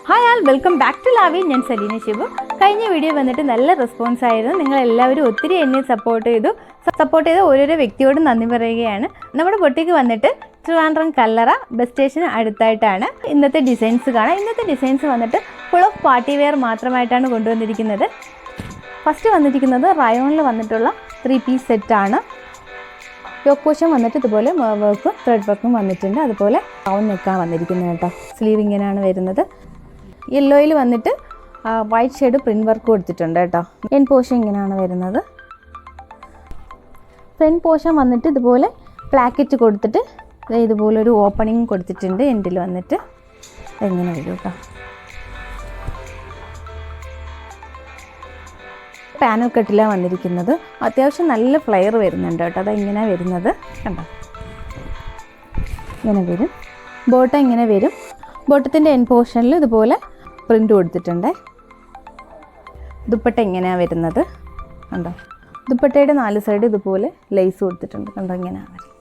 Hi all, welcome back to Lavi. ഞാൻ സലീന ശിവു. കഴിഞ്ഞ video വന്നിട്ട് നല്ല റെസ്പോൺസ് ആയിരുന്നു. നിങ്ങളെല്ലാവരും ഒത്തിരി എന്നെ സപ്പോർട്ട് ചെയ്ത് ഓരോരോ വ്യക്തിയോടും നന്ദി പറയുകയാണ്. നമ്മുടെ ബൊട്ടിക്ക് വന്നിട്ട് ട്രിവാൻഡ്രം കല്ലറ ബസ് സ്റ്റേഷന് അടുത്തായിട്ടാണ്. ഇന്നത്തെ ഡിസൈൻസ് കാണാം. ഇന്നത്തെ ഡിസൈൻസ് വന്നിട്ട് ഫുൾ ഓഫ് പാർട്ടി വെയർ മാത്രമായിട്ടാണ് കൊണ്ടുവന്നിരിക്കുന്നത്. ഫസ്റ്റ് വന്നിരിക്കുന്നത് റയോണിൽ വന്നിട്ടുള്ള 3 പീസ് സെറ്റാണ്. യോക്ക് പോർഷൻ വന്നിട്ട് ഇതുപോലെ വർക്കും ത്രെഡ് വർക്കും വന്നിട്ടുണ്ട്. അതുപോലെ ഗൗൺ നെക്കാണ് വന്നിരിക്കുന്നത് കേട്ടോ. സ്ലീവ് ഇങ്ങനെയാണ് വരുന്നത്. യെല്ലോയിൽ വന്നിട്ട് വൈറ്റ് ഷെയ്ഡ് പ്രിൻറ്റ് വർക്ക് കൊടുത്തിട്ടുണ്ട് കേട്ടോ. എൻ പോർഷൻ ഇങ്ങനെയാണ് വരുന്നത്. ഫ്രണ്ട് പോർഷൻ വന്നിട്ട് ഇതുപോലെ പ്ലാക്കറ്റ് കൊടുത്തിട്ട് ഇതുപോലെ ഒരു ഓപ്പണിങ് കൊടുത്തിട്ടുണ്ട്. എൻഡിൽ വന്നിട്ട് എങ്ങനെ വരും കേട്ടോ. പാനൽ കട്ടിലാണ് വന്നിരിക്കുന്നത്. അത്യാവശ്യം നല്ല ഫ്ലെയർ വരുന്നുണ്ട് കേട്ടോ. അതെങ്ങനെ വരുന്നത് കണ്ടോ, ഇങ്ങനെ വരും. ബോട്ടം ഇങ്ങനെ വരും. ബോട്ടത്തിൻ്റെ എൻ പോർഷനിൽ ഇതുപോലെ പ്രിൻ്റ് കൊടുത്തിട്ടുണ്ട്. ദുപ്പട്ട ഇങ്ങനെയാണ് വരുന്നത് കണ്ടോ. ദുപ്പട്ടയുടെ 4 സൈഡ് ഇതുപോലെ ലേസ് കൊടുത്തിട്ടുണ്ട് കണ്ടോ. ഇങ്ങനെയാണ് വരുന്നത്.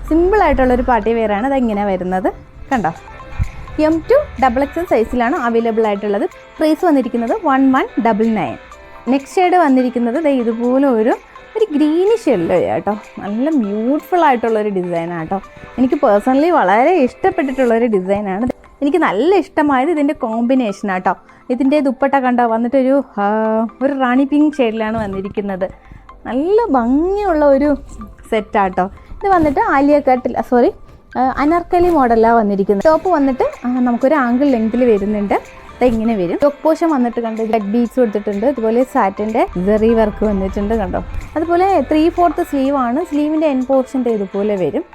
സിമ്പിളായിട്ടുള്ളൊരു പാർട്ടി വെയറാണ്. അതെങ്ങനെയാണ് വരുന്നത് കണ്ടോ. M2 XXL സൈസിലാണ് അവൈലബിൾ ആയിട്ടുള്ളത്. പ്രൈസ് വന്നിരിക്കുന്നത് 1199. നെക്സ്റ്റ് ഷെയ്ഡ് വന്നിരിക്കുന്നത് ഇതുപോലെ ഒരു ഗ്രീനിഷ് യെല്ലോ കേട്ടോ. നല്ല ബ്യൂട്ടിഫുൾ ആയിട്ടുള്ളൊരു ഡിസൈനാണ് കേട്ടോ. എനിക്ക് പേഴ്സണലി വളരെ ഇഷ്ടപ്പെട്ടിട്ടുള്ളൊരു ഡിസൈനാണ്. എനിക്ക് നല്ല ഇഷ്ടമായത് ഇതിൻ്റെ കോമ്പിനേഷനാണ് കേട്ടോ. ഇതിൻ്റെ ദുപ്പട്ട കണ്ടോ വന്നിട്ടൊരു റാണി പിങ്ക് ഷെയ്ഡിലാണ് വന്നിരിക്കുന്നത്. നല്ല ഭംഗിയുള്ള ഒരു സെറ്റാട്ടോ. ഇത് വന്നിട്ട് ആലിയ കട്ടിൽ അനാർക്കലി മോഡലാണ് വന്നിരിക്കുന്നത്. ടോപ്പ് വന്നിട്ട് നമുക്കൊരു ആംഗിൾ ലെങ്തിൽ വരുന്നുണ്ട്. ഇങ്ങനെ വരും. യോക്ക് പോർഷൻ വന്നിട്ട് കണ്ടോ ബ്ലഡ് ബീഡ്സ് കൊടുത്തിട്ടുണ്ട്. അതുപോലെ സാറ്റിൻ്റെ ജെറി വർക്ക് വന്നിട്ടുണ്ട് കണ്ടോ. അതുപോലെ 3/4 സ്ലീവാണ്. സ്ലീവിൻ്റെ എൻ പോർഷൻ ഇതുപോലെ വരും.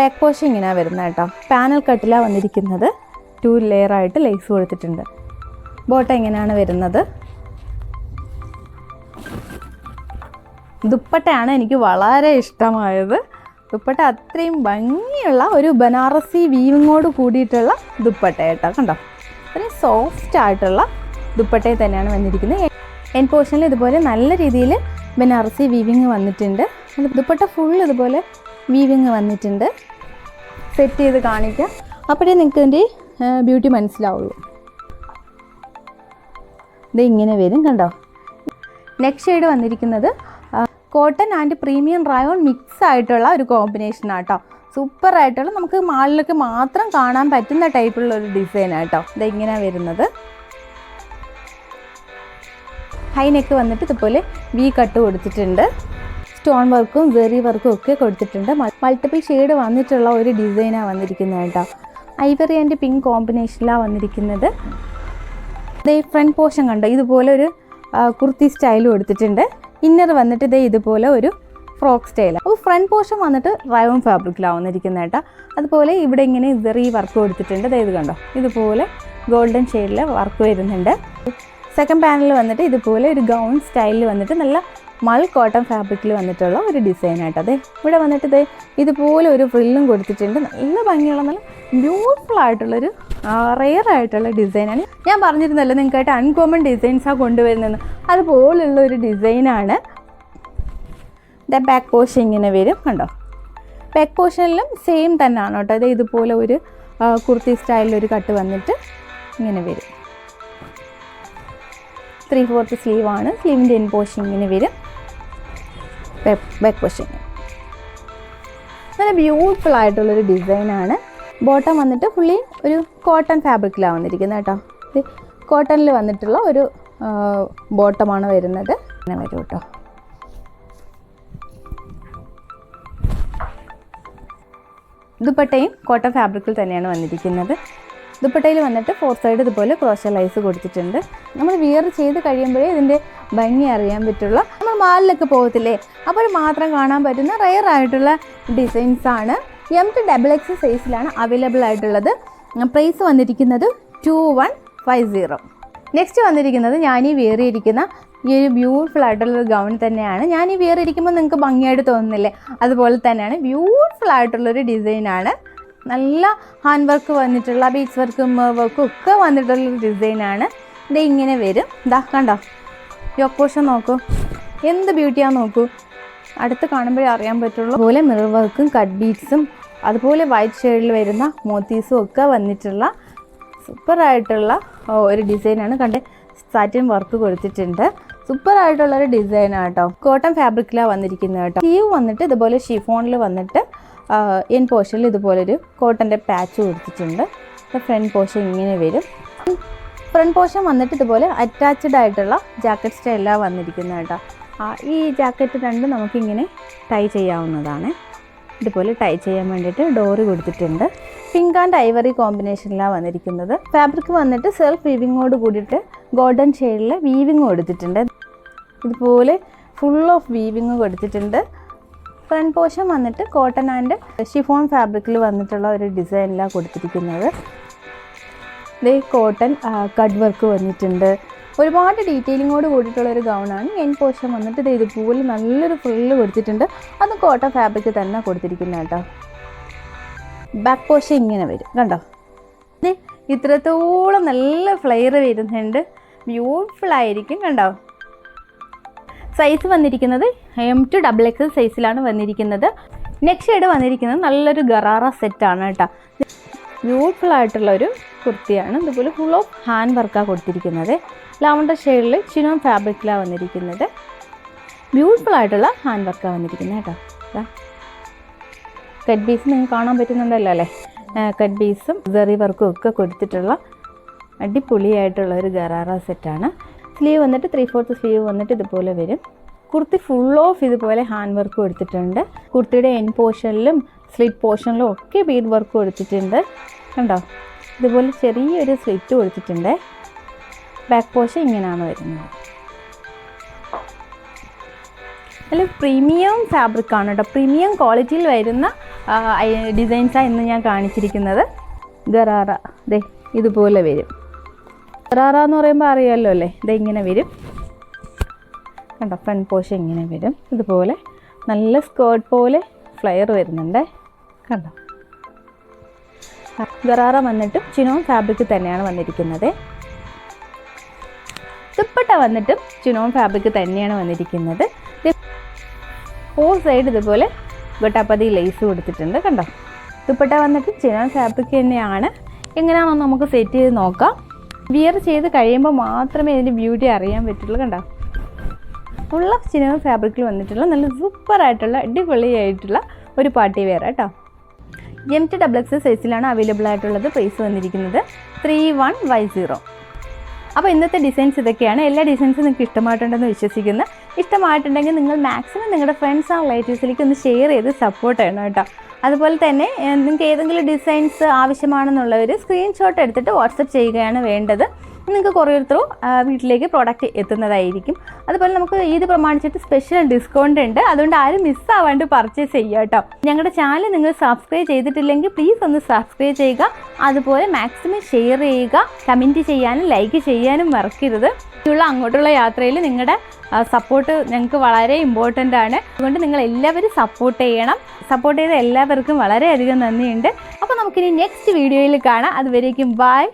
ബാക്ക് പോർഷൻ ഇങ്ങനെയാണ് വരുന്നത് കേട്ടോ. പാനൽ കട്ടിലാണ് വന്നിരിക്കുന്നത്. 2 ലെയറായിട്ട് ലേസ് കൊടുത്തിട്ടുണ്ട്. ബോട്ടം ഇങ്ങനെയാണ് വരുന്നത്. ദുപ്പട്ടയാണ് എനിക്ക് വളരെ ഇഷ്ടമായത്. ദുപ്പട്ട അത്രയും ഭംഗിയുള്ള ഒരു ബനാറസി വീവിങ്ങോട് കൂടിയിട്ടുള്ള ദുപ്പട്ട കേട്ടോ കണ്ടോ. അത്രയും സോഫ്റ്റ് ആയിട്ടുള്ള ദുപ്പട്ടയിൽ തന്നെയാണ് വന്നിരിക്കുന്നത്. എൻ പോർഷനിൽ ഇതുപോലെ നല്ല രീതിയിൽ ബനാറസി വീവിങ് വന്നിട്ടുണ്ട്. ദുപ്പട്ട ഫുൾ ഇതുപോലെ വീവിങ് വന്നിട്ടുണ്ട്. സെറ്റ് ചെയ്ത് കാണിക്കാം, അപ്പോഴേ നിങ്ങൾക്ക് ഇതിൻ്റെ ബ്യൂട്ടി മനസ്സിലാവുള്ളൂ. ഇത് ഇങ്ങനെ വരും കണ്ടോ. നെക്സ്റ്റ് ഷെയ്ഡ് വന്നിരിക്കുന്നത് cotton and premium rayon mix ആയിട്ടുള്ള ഒരു കോമ്പിനേഷനാണ് കേട്ടോ. സൂപ്പറായിട്ടുള്ള നമുക്ക് മാളിലൊക്കെ മാത്രം കാണാൻ പറ്റുന്ന ടൈപ്പുള്ള ഒരു ഡിസൈനാണ് കേട്ടോ. ഇത് ഇങ്ങനെയാണ് വരുന്നത്. ഹൈ നെക്ക് വന്നിട്ട് ഇതുപോലെ വി കട്ട് കൊടുത്തിട്ടുണ്ട്. സ്റ്റോൺ വർക്കും ജെറി വർക്കും ഒക്കെ കൊടുത്തിട്ടുണ്ട്. മൾട്ടിപ്പിൾ ഷെയ്ഡ് വന്നിട്ടുള്ള ഒരു ഡിസൈനാണ് വന്നിരിക്കുന്നത് കേട്ടോ. ഐവറി ആൻഡ് പിങ്ക് കോമ്പിനേഷനിലാണ് വന്നിരിക്കുന്നത്. ഫ്രണ്ട് പോർഷൻ കണ്ടോ ഇതുപോലെ ഒരു കുർത്തി സ്റ്റൈൽ കൊടുത്തിട്ടുണ്ട്. ഇന്നർ വന്നിട്ട് ഇതുപോലെ ഒരു ഫ്രോക്ക് സ്റ്റൈൽ. അപ്പോൾ ഫ്രണ്ട് പോർഷൻ വന്നിട്ട് റയോൺ ഫാബ്രിക്കിലാണ് വന്നിരിക്കുന്നത് കേട്ടോ. അതുപോലെ ഇവിടെ ഇങ്ങനെ ജെറി വർക്ക് കൊടുത്തിട്ടുണ്ട്. ഇത് കണ്ടോ ഇതുപോലെ ഗോൾഡൻ ഷെയ്ഡിൽ വർക്ക് വരുന്നുണ്ട്. സെക്കൻഡ് പാനലിൽ വന്നിട്ട് ഇതുപോലെ ഒരു ഗൗൺ സ്റ്റൈലിൽ വന്നിട്ട് നല്ല മൾ കോട്ടൺ ഫാബ്രിക്കിൽ വന്നിട്ടുള്ള ഒരു ഡിസൈനായിട്ട്. ഇവിടെ വന്നിട്ട് ഇതുപോലെ ഒരു ഫ്രില്ലും കൊടുത്തിട്ടുണ്ട്. നല്ല ഭംഗിയുള്ള നല്ല ബ്യൂട്ടിഫുൾ ആയിട്ടുള്ളൊരു റെയർ ആയിട്ടുള്ള ഡിസൈനാണ്. ഞാൻ പറഞ്ഞിരുന്നല്ലോ നിങ്ങൾക്കായിട്ട് അൺകോമൺ ഡിസൈൻസാണ് കൊണ്ടുവരുന്നത്. അതുപോലുള്ള ഒരു ഡിസൈനാണ്. ബാക്ക് പോർഷൻ ഇങ്ങനെ വരും കണ്ടോ. ബാക്ക് പോർഷനിലും സെയിം തന്നെയാണ് കേട്ടോ. ഇതുപോലെ ഒരു കുർത്തി സ്റ്റൈലിലൊരു കട്ട് വന്നിട്ട് ഇങ്ങനെ വരും. 3/4 സ്ലീവാണ്. സ്ലീവിൻ്റെ എൻ പോർഷൻ ഇങ്ങനെ വരും. ബാക്ക് പോർഷൻ നല്ല ബ്യൂട്ടിഫുൾ ആയിട്ടുള്ളൊരു ഡിസൈനാണ്. ബോട്ടം വന്നിട്ട് ഫുള്ളി ഒരു കോട്ടൺ ഫാബ്രിക്കിലാണ് വന്നിരിക്കുന്നത് കേട്ടോ. കോട്ടണിൽ വന്നിട്ടുള്ള ഒരു ബോട്ടമാണ് വരുന്നത്. അങ്ങനെ വരും കേട്ടോ. ദുപ്പട്ടയും കോട്ടൺ ഫാബ്രിക്കിൽ തന്നെയാണ് വന്നിരിക്കുന്നത്. ദുപ്പട്ടയിൽ വന്നിട്ട് 4 സൈഡ് ഇതുപോലെ ക്രോഷ ലൈസ് കൊടുത്തിട്ടുണ്ട്. നമ്മൾ വിയർ ചെയ്ത് കഴിയുമ്പോഴേ ഇതിൻ്റെ ഭംഗി അറിയാൻ പറ്റുള്ള. നമ്മൾ മാളിലൊക്കെ പോകത്തില്ലേ, അപ്പോൾ മാത്രം കാണാൻ പറ്റുന്ന റെയർ ആയിട്ടുള്ള ഡിസൈൻസാണ്. M2 XXL സൈസിലാണ് അവൈലബിൾ ആയിട്ടുള്ളത്. പ്രൈസ് വന്നിരിക്കുന്നത് 2150. നെക്സ്റ്റ് വന്നിരിക്കുന്നത് ഞാൻ ഈ വെയർ ചെയ്തിരിക്കുന്ന ഈ ഒരു ബ്യൂട്ടിഫുൾ ആയിട്ടുള്ളൊരു ഗൗൺ തന്നെയാണ്. ഞാൻ ഈ വെയർ ഇരിക്കുമ്പോൾ നിങ്ങൾക്ക് ഭംഗിയായിട്ട് തോന്നുന്നില്ലേ, അതുപോലെ തന്നെയാണ്. ബ്യൂട്ടിഫുൾ ആയിട്ടുള്ളൊരു ഡിസൈനാണ്. നല്ല ഹാൻഡ് വർക്ക് വന്നിട്ടുള്ള ബീഡ്സ് വർക്കും വർക്കും ഒക്കെ വന്നിട്ടുള്ളൊരു ഡിസൈനാണ്. ഇത് ഇങ്ങനെ വരും. കണ്ടോ യോക്ക് പോർഷൻ നോക്കൂ, എന്ത് ബ്യൂട്ടിയാന്ന് നോക്കൂ. അടുത്ത് കാണുമ്പോഴേ അറിയാൻ പറ്റുള്ളൂ. അതുപോലെ മിറർ വർക്കും കട്ട് ബീഡ്സും അതുപോലെ വൈറ്റ് ഷെയ്ഡിൽ വരുന്ന മോത്തീസും ഒക്കെ വന്നിട്ടുള്ള സൂപ്പറായിട്ടുള്ള ഒരു ഡിസൈനാണ്. കണ്ട് സാറ്റിൻ വർക്ക് കൊടുത്തിട്ടുണ്ട്. സൂപ്പറായിട്ടുള്ളൊരു ഡിസൈനാണ് കേട്ടോ. കോട്ടൺ ഫാബ്രിക്കിലാണ് വന്നിരിക്കുന്നത് കേട്ടോ. സ്ലീവ് വന്നിട്ട് ഇതുപോലെ ഷിഫോണിൽ വന്നിട്ട് എൻ പോർഷനിൽ ഇതുപോലൊരു കോട്ടൻ്റെ പാച്ച് കൊടുത്തിട്ടുണ്ട്. ഫ്രണ്ട് പോർഷൻ ഇങ്ങനെ വരും. ഫ്രണ്ട് പോർഷൻ വന്നിട്ട് ഇതുപോലെ അറ്റാച്ച്ഡ് ആയിട്ടുള്ള ജാക്കറ്റ് സ്റ്റൈലാണ് വന്നിരിക്കുന്നത് കേട്ടോ. ഈ ജാക്കറ്റ് രണ്ടും നമുക്കിങ്ങനെ ടൈ ചെയ്യാവുന്നതാണ്. ഇതുപോലെ ടൈ ചെയ്യാൻ വേണ്ടിയിട്ട് ഡോറ് കൊടുത്തിട്ടുണ്ട്. പിങ്ക് ആൻഡ് ഐവറി കോമ്പിനേഷനിലാണ് വന്നിരിക്കുന്നത്. ഫാബ്രിക് വന്നിട്ട് സെൽഫ് വീവിങ്ങോട് കൂടിയിട്ട് ഗോൾഡൻ ഷെയ്ഡിൽ വീവിങ് കൊടുത്തിട്ടുണ്ട്. ഇതുപോലെ ഫുൾ ഓഫ് വീവിങ് കൊടുത്തിട്ടുണ്ട്. ഫ്രണ്ട് പോർഷൻ വന്നിട്ട് കോട്ടൺ ആൻഡ് ഷിഫോൺ ഫാബ്രിക്കിൽ വന്നിട്ടുള്ള ഒരു ഡിസൈനിലാണ് കൊടുത്തിരിക്കുന്നത്. ഇത് കോട്ടൺ കട്ട് വർക്ക് വന്നിട്ടുണ്ട്. ഒരുപാട് ഡീറ്റെയിലിങ്ങോട് കൂടിയിട്ടുള്ള ഒരു ഗൗണാണ്. എൻ പോർഷൻ വന്നിട്ട് ഇത് ഇതുപോലെ നല്ലൊരു ഫ്രില്ല് കൊടുത്തിട്ടുണ്ട്. അത് കോട്ടൺ ഫാബ്രിക് തന്നെ കൊടുത്തിരിക്കുന്നത് കേട്ടോ. ബാക്ക് പോർഷൻ ഇങ്ങനെ വരും കണ്ടോ. ഇത് ഇത്രത്തോളം നല്ല ഫ്ലെയർ വരുന്നുണ്ട്. ബ്യൂട്ടിഫുൾ ആയിരിക്കും കണ്ടോ. സൈസ് വന്നിരിക്കുന്നത് M2XX സൈസിലാണ് വന്നിരിക്കുന്നത്. നെക്സ്റ്റ് ഷെയ്ഡ് വന്നിരിക്കുന്നത് നല്ലൊരു ഗറാറ സെറ്റാണ് കേട്ടോ. ബ്യൂട്ടിഫുൾ ആയിട്ടുള്ളൊരു കുർത്തിയാണ്. ഇതുപോലെ ഫുൾ ഓഫ് ഹാൻഡ് വർക്കാണ് കൊടുത്തിരിക്കുന്നത്. ലാവണ്ടർ ഷെയ്ഡിൽ ചിനോൺ ഫാബ്രിക്കിലാണ് വന്നിരിക്കുന്നത്. ബ്യൂട്ടിഫുൾ ആയിട്ടുള്ള ഹാൻഡ് വർക്കാണ് വന്നിരിക്കുന്നത് കേട്ടോ. കട്ട് പീസ് നിങ്ങൾക്ക് കാണാൻ പറ്റുന്നുണ്ടല്ലോ അല്ലേ. കട്ട് പീസും സെറി വർക്കും ഒക്കെ കൊടുത്തിട്ടുള്ള അടിപൊളിയായിട്ടുള്ള ഒരു ഗറാറ സെറ്റാണ്. സ്ലീവ് വന്നിട്ട് 3/4 സ്ലീവ് വന്നിട്ട് ഇതുപോലെ വരും. കുർത്തി ഫുൾ ഓഫ് ഇതുപോലെ ഹാൻഡ് വർക്ക് കൊടുത്തിട്ടുണ്ട്. കുർത്തിയുടെ എൻ പോർഷനിലും സ്ലിറ്റ് പോർഷനിലും ഒക്കെ ബീഡ് വർക്ക് കൊടുത്തിട്ടുണ്ട് കണ്ടോ. ഇതുപോലെ ചെറിയൊരു സ്ലിറ്റ് കൊടുത്തിട്ടുണ്ട്. ബാക്ക് പോർഷൻ ഇങ്ങനെയാണ് വരുന്നത്. നല്ല പ്രീമിയം ഫാബ്രിക്കാണ് കേട്ടോ. പ്രീമിയം ക്വാളിറ്റിയിൽ വരുന്ന ഡിസൈൻസാണ് ഇന്ന് ഞാൻ കാണിച്ചിരിക്കുന്നത്. ഗറാറ ദേ ഇതുപോലെ വരും. ഗറാറ എന്ന് പറയുമ്പോൾ അറിയാമല്ലോ അല്ലേ. ഇത് ഇങ്ങനെ വരും കണ്ടോ. ഫ്രണ്ട് പോർഷൻ ഇങ്ങനെ വരും. ഇതുപോലെ നല്ല സ്കേർട്ട് പോലെ ഫ്ലെയർ വരുന്നുണ്ട് കണ്ടോ. ഗറാറ വന്നിട്ടും ചിനോൺ ഫാബ്രിക് തന്നെയാണ് വന്നിരിക്കുന്നത്. ദുപ്പട്ട വന്നിട്ടും ചിനോൺ ഫാബ്രിക് തന്നെയാണ് വന്നിരിക്കുന്നത്. ഫോർ സൈഡ് ഇതുപോലെ ഗട്ടാപ്പതി ലേസ് കൊടുത്തിട്ടുണ്ട് കണ്ടോ. ദുപ്പട്ട വന്നിട്ട് ചിനോൺ ഫാബ്രിക് തന്നെയാണ്. എങ്ങനെയാണെന്ന് നമുക്ക് സെറ്റ് ചെയ്ത് നോക്കാം. വിയർ ചെയ്ത് കഴിയുമ്പോൾ മാത്രമേ ഇതിൻ്റെ ബ്യൂട്ടി അറിയാൻ പറ്റുള്ളൂ കണ്ടോ. ഫുൾ ഓഫ് ചിനോൺ ഫാബ്രിക്കിൽ വന്നിട്ടുള്ള നല്ല സൂപ്പറായിട്ടുള്ള അടിപൊളിയായിട്ടുള്ള ഒരു പാർട്ടി വെയർ കേട്ടോ. M2XX സൈസിലാണ് അവൈലബിൾ ആയിട്ടുള്ളത്. പ്രൈസ് വന്നിരിക്കുന്നത് 3150. അപ്പോൾ ഇന്നത്തെ ഡിസൈൻസ് ഇതൊക്കെയാണ്. എല്ലാ ഡിസൈൻസും നിങ്ങൾക്ക് ഇഷ്ടമായിട്ടുണ്ടെന്ന് വിശ്വസിക്കുന്നു. ഇഷ്ടമായിട്ടുണ്ടെങ്കിൽ നിങ്ങൾ മാക്സിമം നിങ്ങളുടെ ഫ്രണ്ട്സ് ആൻഡ് റിലേറ്റീവ്സിലേക്ക് ഒന്ന് ഷെയർ ചെയ്ത് സപ്പോർട്ട് ചെയ്യണം കേട്ടോ. അതുപോലെ തന്നെ നിങ്ങൾക്ക് ഏതെങ്കിലും ഡിസൈൻസ് ആവശ്യമാണെന്നുള്ളവർ സ്ക്രീൻഷോട്ട് എടുത്തിട്ട് വാട്സപ്പ് ചെയ്യുകയാണ് വേണ്ടത്. നിങ്ങൾക്ക് കൊറിയർ ത്രൂ വീട്ടിലേക്ക് പ്രോഡക്റ്റ് എത്തുന്നതായിരിക്കും. അതുപോലെ നമുക്ക് ഈദ് പ്രമാണിച്ചിട്ട് സ്പെഷ്യൽ ഡിസ്കൗണ്ട് ഉണ്ട്. അതുകൊണ്ട് ആരും മിസ്സാവാണ്ട് പർച്ചേസ് ചെയ്യുക കേട്ടോ. ഞങ്ങളുടെ ചാനൽ നിങ്ങൾ സബ്സ്ക്രൈബ് ചെയ്തിട്ടില്ലെങ്കിൽ പ്ലീസ് ഒന്ന് സബ്സ്ക്രൈബ് ചെയ്യുക. അതുപോലെ മാക്സിമം ഷെയർ ചെയ്യുക. കമൻറ്റ് ചെയ്യാനും ലൈക്ക് ചെയ്യാനും മറക്കരുത്. അങ്ങോട്ടുള്ള യാത്രയിൽ നിങ്ങളുടെ സപ്പോർട്ട് ഞങ്ങൾക്ക് വളരെ ഇമ്പോർട്ടൻ്റ് ആണ്. അതുകൊണ്ട് നിങ്ങൾ എല്ലാവരും സപ്പോർട്ട് ചെയ്യണം. സപ്പോർട്ട് ചെയ്ത എല്ലാവർക്കും വളരെയധികം നന്ദിയുണ്ട്. അപ്പോൾ നമുക്കിനി നെക്സ്റ്റ് വീഡിയോയിൽ കാണാം. അതുവരേക്കും ബൈ.